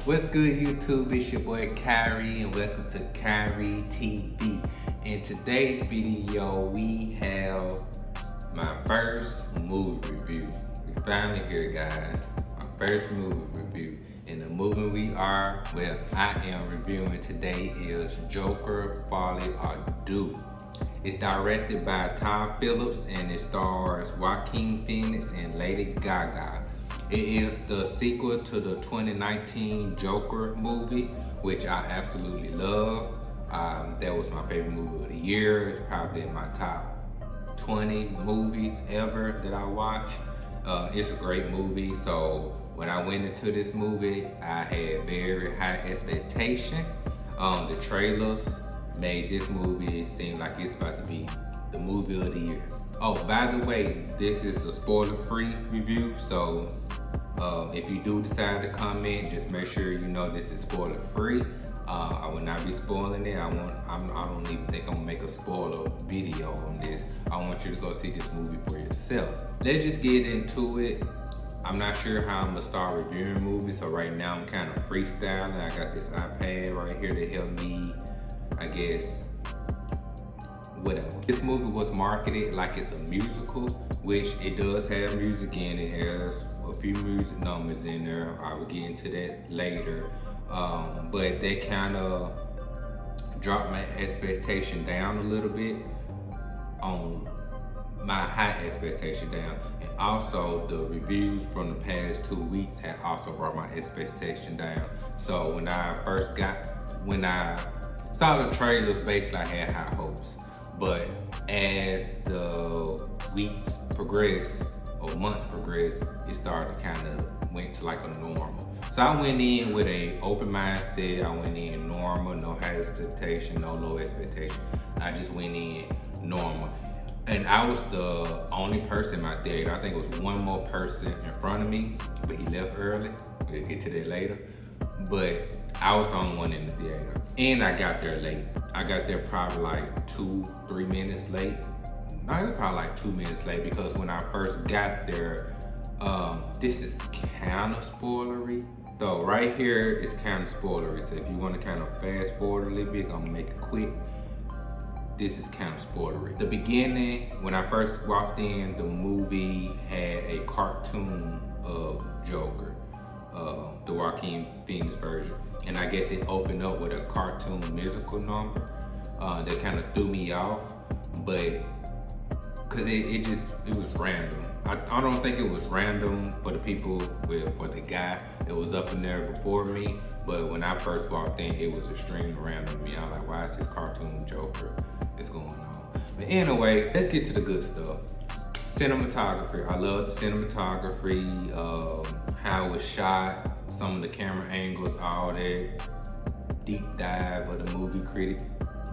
What's good, YouTube? It's your boy Kyrie, and welcome to Kyrie TV. In today's video, we have my first movie review. We finally here, guys. My first movie review. And the movie I am reviewing today is Joker Folie Á Deux. It's directed by Todd Phillips and it stars Joaquin Phoenix and Lady Gaga. It is the sequel to the 2019 Joker movie, which I absolutely love. That was my favorite movie of the year. It's probably in my top 20 movies ever that I watch. It's a great movie. So when I went into this movie, I had very high expectation. The trailers made this movie seem like it's about to be the movie of the year. Oh, by the way, this is a spoiler-free review, so if you do decide to comment, just make sure you know this is spoiler-free. I will not be spoiling it. I don't even think I'm gonna make a spoiler video on this. I want you to go see this movie for yourself. Let's just get into it. I'm not sure how I'm gonna start reviewing movies, so right now I'm kind of freestyling. I got this iPad right here to help me, I guess, whatever. This movie was marketed like it's a musical, which it does have music in it. It has a few music numbers in there. I will get into that later. But they kind of dropped my expectation down a little bit on my high expectation down. And also the reviews from the past 2 weeks had also brought my expectation down. So when I saw the trailers, basically I had high hopes. But as the weeks progressed or months progressed, it started kind of went to like a normal. So I went in with an open mindset. I went in normal, no high expectation, no low expectation. I just went in normal. And I was the only person in my theater. I think it was one more person in front of me, but he left early. We'll get to that later. But I was the only one in the theater. And I got there late. I got there probably like 2-3 minutes late. No, it was probably like 2 minutes late because when I first got there, this is kind of spoilery. So right here is kind of spoilery. So if you want to kind of fast forward a little bit, I'm gonna make it quick. This is kind of spoilery. The beginning, when I first walked in, the movie had a cartoon of Joker, the Joaquin Phoenix version. And I guess it opened up with a cartoon musical number that kind of threw me off, but cause it was random. I don't think it was random for the people, for the guy that was up in there before me, but when I first walked in, it was extremely random to me. I'm like, why is this cartoon Joker is going on? But anyway, let's get to the good stuff. Cinematography. I love the cinematography, how it was shot, some of the camera angles, all that deep dive of the movie critic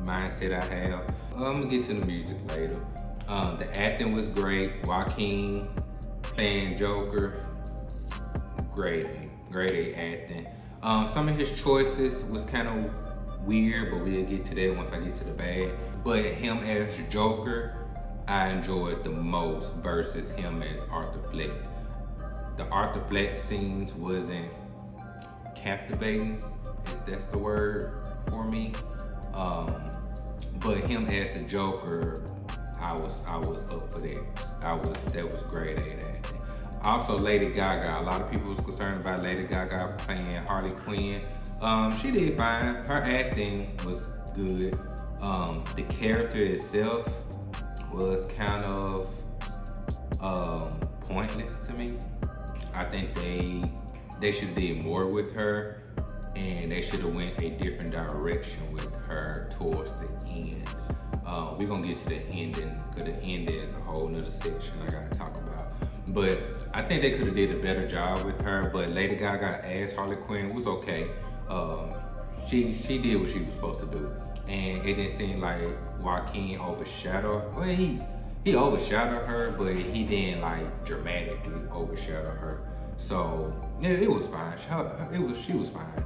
mindset I have. I'm gonna get to the music later. The acting was great. Joaquin playing Joker, great A acting. Some of his choices was kind of weird, but we'll get to that once I get to the bag. But him as Joker, I enjoyed the most versus him as Arthur Fleck. The Arthur Fleck scenes wasn't captivating, if that's the word for me. But him as the Joker, I was up for that. That was great acting. Also, Lady Gaga. A lot of people was concerned about Lady Gaga playing Harley Quinn. She did fine. Her acting was good. The character itself was kind of pointless to me. I think they should have did more with her, and they should have went a different direction with her towards the end. We're gonna get to the ending, because the ending is a whole nother section I gotta talk about. But I think they could have did a better job with her, but Lady Gaga as Harley Quinn was okay. She did what she was supposed to do. And it didn't seem like Joaquin overshadowed. Well, he overshadowed her, but he didn't like dramatically overshadow her. So yeah, it was fine. She was fine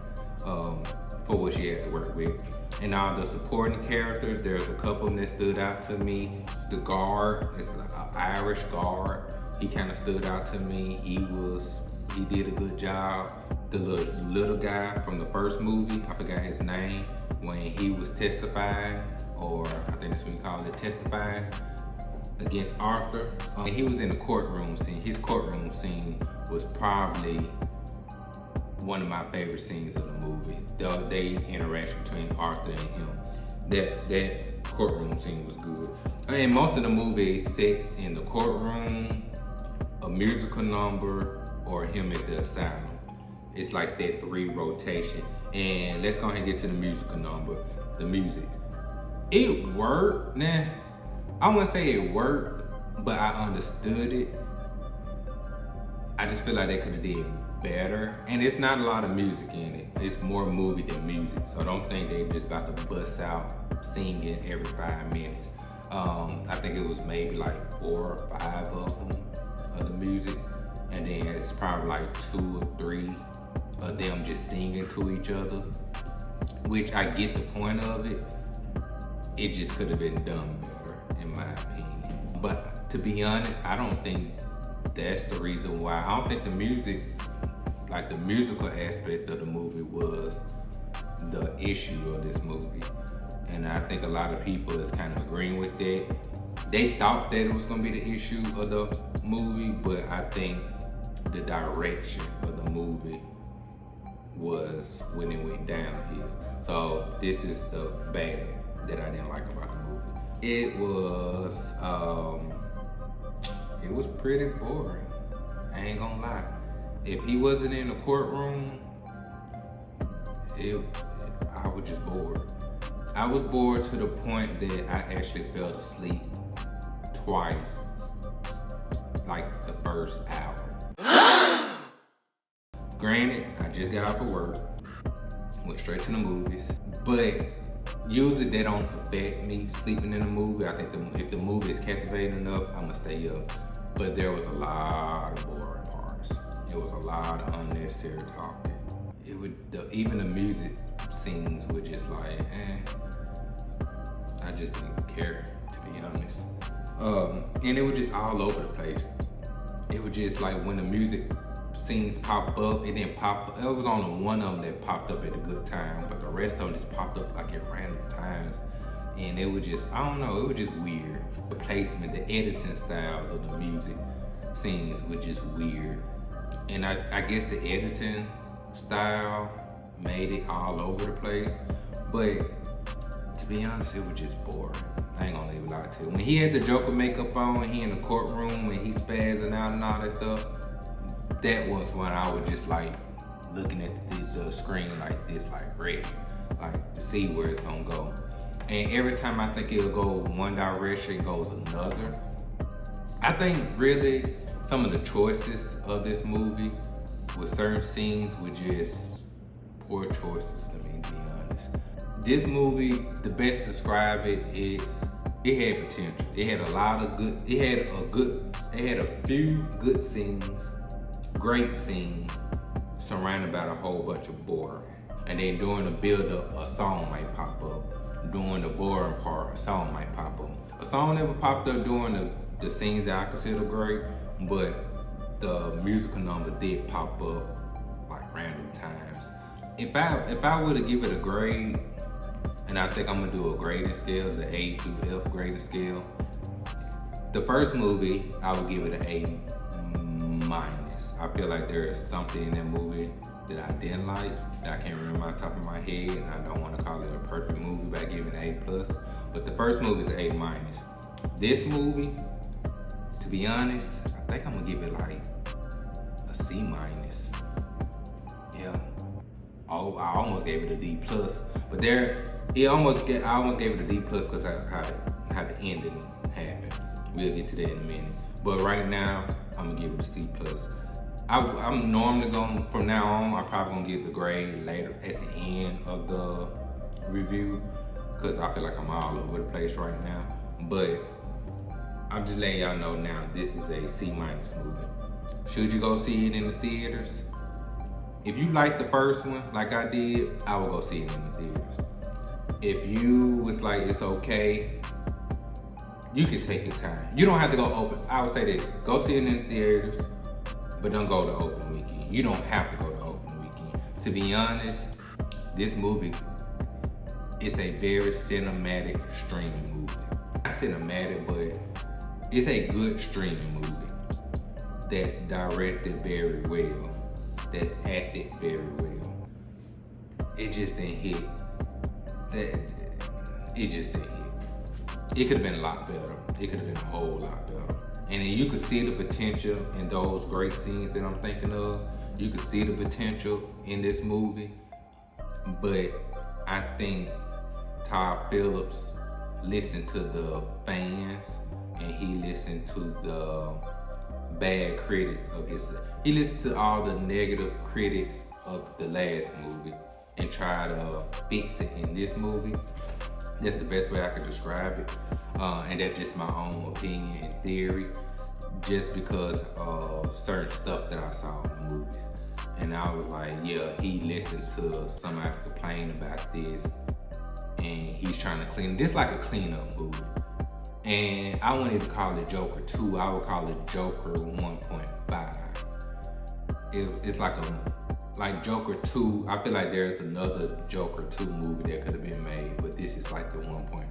for what she had to work with. And all the supporting characters, there's a couple that stood out to me. The guard, it's like an Irish guard. He kind of stood out to me. He did a good job. the little guy from the first movie, I forgot his name, when he was testifying, or I think that's what you call it, testifying against Arthur. He was in the courtroom scene. His courtroom scene was probably one of my favorite scenes of the movie. The interaction between Arthur and him. That courtroom scene was good. And most of the movie sets in the courtroom, a musical number, or him at the asylum. It's like that 3 rotation. And let's go ahead and get to the musical number, the music. It worked. Nah, I wouldn't say it worked, but I understood it. I just feel like they could have did better. And it's not a lot of music in it. It's more movie than music. So I don't think they just about to bust out singing every 5 minutes. I think it was maybe like 4 or 5 of them, of the music. And then it's probably like 2 or 3 of them just singing to each other, which I get the point of it. It just could have been done better, in my opinion. But to be honest, I don't think that's the reason why. I don't think the music, like the musical aspect of the movie, was the issue of this movie. And I think a lot of people is kind of agreeing with that. They thought that it was gonna be the issue of the movie, but I think the direction of the movie was when it went downhill. So this is the bad that I didn't like about the movie. It was pretty boring. I ain't gonna lie. If he wasn't in the courtroom, I was just bored. I was bored to the point that I actually fell asleep twice, like the first hour. Granted, I just got off of work, went straight to the movies, but usually they don't affect me sleeping in a movie. I think if the movie is captivating enough, I'm gonna stay up. But there was a lot of boring parts. It was a lot of unnecessary talking. Even the music scenes were just like, I just didn't care, to be honest. And it was just all over the place. It was just like when the music scenes pop up, it didn't pop up. It was only one of them that popped up at a good time, but the rest of them just popped up like at random times. And it was just, I don't know, it was just weird. The placement, the editing styles of the music scenes were just weird. And I guess the editing style made it all over the place. But to be honest, it was just boring. I ain't gonna leave it lie to you. When he had the Joker makeup on and he in the courtroom and he spazzing out and all that stuff, that was when I was just like looking at the screen like this, like ready, like to see where it's gonna go. And every time I think it'll go one direction, it goes another. I think really some of the choices of this movie with certain scenes were just poor choices to me, to be honest. This movie, the best to describe it is, it had potential. It had a few good scenes, great scenes, surrounded by a whole bunch of boring. And then during the build-up, a song might pop up. During the boring part, a song might pop up. A song never popped up during the scenes that I consider great, but the musical numbers did pop up like random times. If I were to give it a grade, and I think I'm gonna do a grading scale, the A through F grading scale. The first movie, I would give it an A-. I feel like there is something in that movie that I didn't like, that I can't remember off the top of my head, and I don't want to call it a perfect movie by giving it A+. But the first movie is an A-. This movie, to be honest, I think I'm gonna give it like a C-. Yeah. Oh, I almost gave it a D+, but I almost gave it a D+ because how the ending happened. We'll get to that in a minute. But right now, I'm gonna give it a C+. I'm normally going, from now on, I'm probably gonna get the grade later at the end of the review, because I feel like I'm all over the place right now. But I'm just letting y'all know now, this is a C- movie. Should you go see it in the theaters? If you like the first one, like I did, I will go see it in the theaters. If you was like, it's okay, you can take your time. You don't have to go open. I would say this, go see it in the theaters, but don't go to open weekend. You don't have to go to open weekend. to be honest, this movie is a very cinematic streaming movie. Not cinematic, but it's a good streaming movie that's directed very well, that's acted very well. It just didn't hit. It just didn't hit. It could have been a lot better. It could have been a whole lot better. And then you could see the potential in those great scenes that I'm thinking of. You could see the potential in this movie. But I think Todd Phillips listened to the fans and he listened to the bad critics of his. He listened to all the negative critics of the last movie and tried to fix it in this movie. That's the best way I could describe it. And that's just my own opinion and theory, just because of certain stuff that I saw in the movies. And I was like, yeah, he listened to somebody complain about this and he's trying to clean this, like a cleanup movie. And I wanted to call it Joker 2. I would call it Joker 1.5. It's like Joker 2. I feel like there's another Joker 2 movie that could have been made, but this is like the 1.5.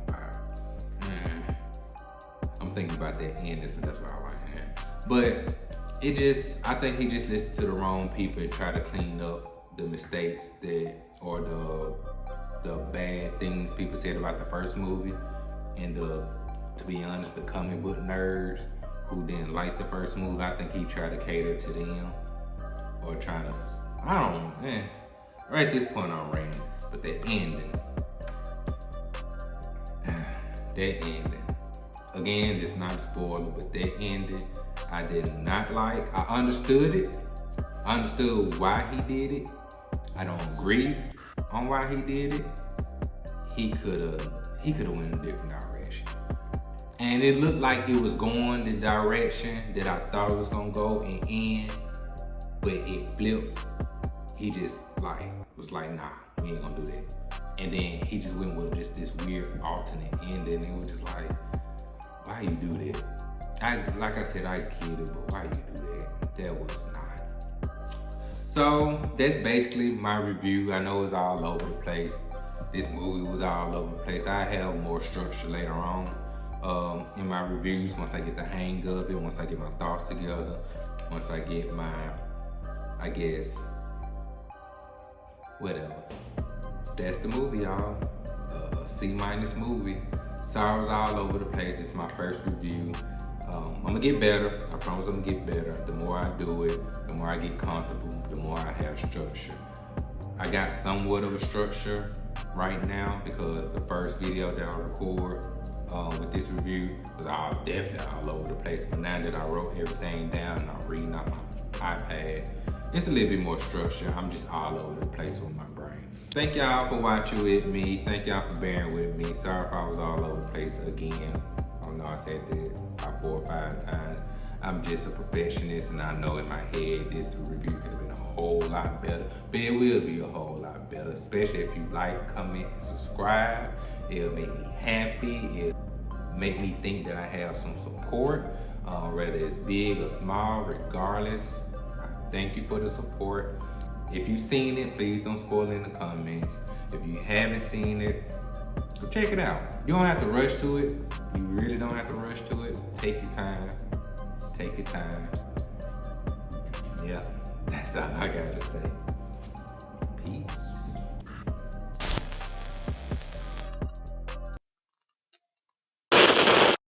I'm thinking about that ending, so that's why I like that. But I think he just listened to the wrong people and tried to clean up the mistakes or the bad things people said about the first movie, and to be honest, the comic book nerds who didn't like the first movie. I think he tried to cater to them, or trying to, I don't know, right at this point I'm ranting. But the ending, again, it's not a spoiler, but that ending, I did not like. I understood it. I understood why he did it. I don't agree on why he did it. He could have went in a different direction. And it looked like it was going the direction that I thought it was gonna go and end, but it flipped. He just was like, nah, we ain't gonna do that. And then he just went with just this weird alternate ending. And it was just like, why you do that? Like I said, I get it, but why you do that? That was not. So that's basically my review. I know it's all over the place. This movie was all over the place. I have more structure later on in my reviews once I get the hang of it, once I get my thoughts together, once I get my, I guess, whatever. That's the movie, y'all. C- movie. Sorry, I was all over the place. It's my first review. I'm gonna get better. I promise I'm gonna get better. The more I do it, the more I get comfortable, the more I have structure. I got somewhat of a structure right now because the first video that I record with this review was definitely all over the place. But now that I wrote everything down and I'm reading off my iPad, it's a little bit more structure. I'm just all over the place with my brain. Thank y'all for watching with me. Thank y'all for bearing with me. Sorry if I was all over the place again. I don't know, I said that about 4 or 5 times. I'm just a perfectionist, and I know in my head this review could have been a whole lot better, but it will be a whole lot better, especially if you like, comment, and subscribe. It'll make me happy. It'll make me think that I have some support, whether it's big or small, regardless. Thank you for the support. If you've seen it, please don't spoil it in the comments. If you haven't seen it, go check it out. You don't have to rush to it. You really don't have to rush to it. Take your time. Take your time. Yeah, that's all I gotta say. Peace.